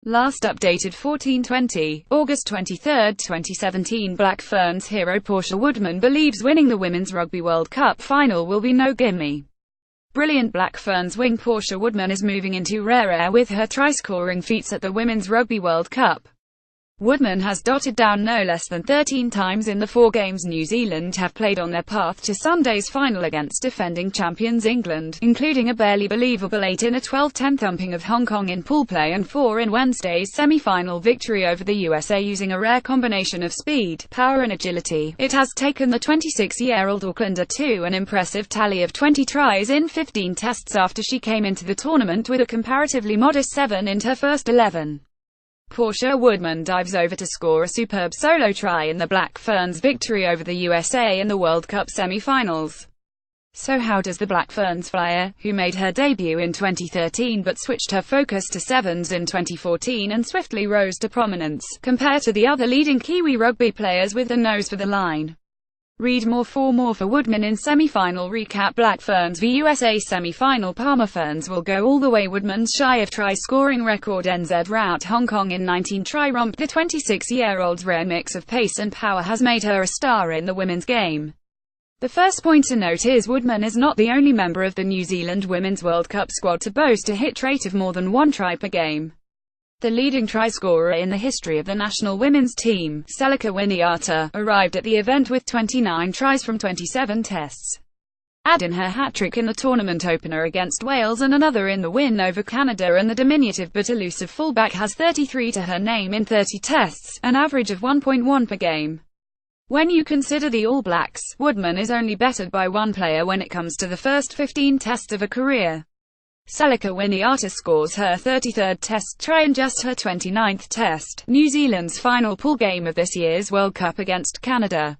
Last updated 14/20, August 23, 2017. Black Ferns hero Portia Woodman believes winning the Women's Rugby World Cup final will be no gimme. Brilliant. Black Ferns wing Portia Woodman is moving into rare air with her try-scoring feats at the Women's Rugby World Cup. Woodman has dotted down no less than 13 times in the 4 games New Zealand have played on their path to Sunday's final against defending champions England, including a barely believable 8-12 thumping of Hong Kong in pool play and 4 in Wednesday's semi-final victory over the USA using a rare combination of speed, power and agility. It has taken the 26-year-old Aucklander to an impressive tally of 20 tries in 15 tests after she came into the tournament with a comparatively modest 7 in her first 11. Portia Woodman dives over to score a superb solo try in the Black Ferns' victory over the USA in the World Cup semi-finals. So how does the Black Ferns flyer, who made her debut in 2013 but switched her focus to sevens in 2014 and swiftly rose to prominence, compare to the other leading Kiwi rugby players with a nose for the line? Read more for Woodman in semi-final recap. Black Ferns v USA semi-final. Palmer Ferns will go all the way. Woodman's shy of try-scoring record NZ rout Hong Kong in 19-try romp. The 26-year-old's rare mix of pace and power has made her a star in the women's game. The first point to note is Woodman is not the only member of the New Zealand Women's World Cup squad to boast a hit rate of more than 1 try per game. The leading try-scorer in the history of the national women's team, Selika Winiata, arrived at the event with 29 tries from 27 tests. Add in her hat-trick in the tournament opener against Wales and another in the win over Canada, and the diminutive but elusive fullback has 33 to her name in 30 tests, an average of 1.1 per game. When you consider the All Blacks, Woodman is only bettered by one player when it comes to the first 15 tests of a career. Selika Winiata scores her 33rd test try in just her 29th test, New Zealand's final pool game of this year's World Cup against Canada.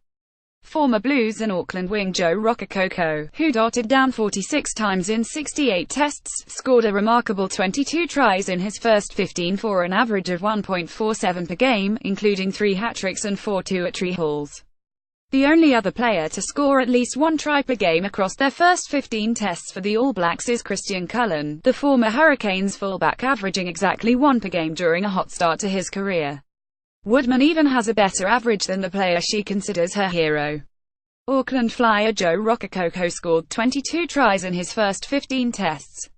Former Blues and Auckland wing Joe Rokocoko, who dotted down 46 times in 68 tests, scored a remarkable 22 tries in his first 15 for an average of 1.47 per game, including 3 hat-tricks and 4 two-at-tree hauls. The only other player to score at least 1 try per game across their first 15 tests for the All Blacks is Christian Cullen, the former Hurricanes fullback, averaging exactly 1 per game during a hot start to his career. Woodman even has a better average than the player she considers her hero. Auckland flyer Joe Rokocoko scored 22 tries in his first 15 tests.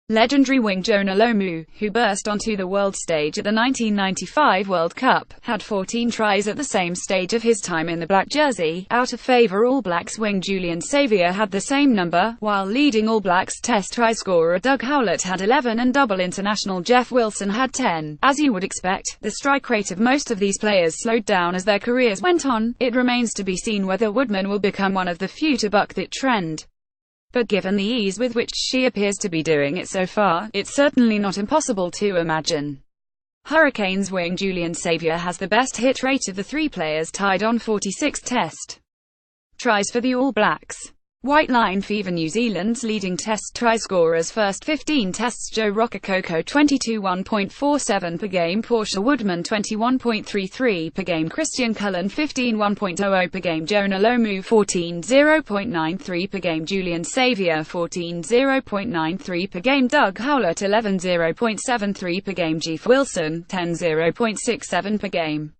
Legendary wing Jonah Lomu, who burst onto the world stage at the 1995 World Cup, had 14 tries at the same stage of his time in the black jersey. Out of favour All Blacks wing Julian Saviour had the same number, while leading All Blacks test try scorer Doug Howlett had 11 and double international Jeff Wilson had 10. As you would expect, the strike rate of most of these players slowed down as their careers went on. It remains to be seen whether Woodman will become one of the few to buck that trend. But given the ease with which she appears to be doing it so far, it's certainly not impossible to imagine. Hurricanes wing Julian Saviour has the best hit rate of the 3 players, tied on 46 test tries for the All Blacks. White Line Fever New Zealand's leading test try scorers first 15 tests: Joe Rokocoko 21.47 per game, Portia Woodman 21.33 per game, Christian Cullen 15.1.00 per game, Jonah Lomu 14.0.93 per game, Julian Saviour 14.0.93 per game, Doug Howlett 11.0.73 per game, Jeff Wilson 10.0.67 per game.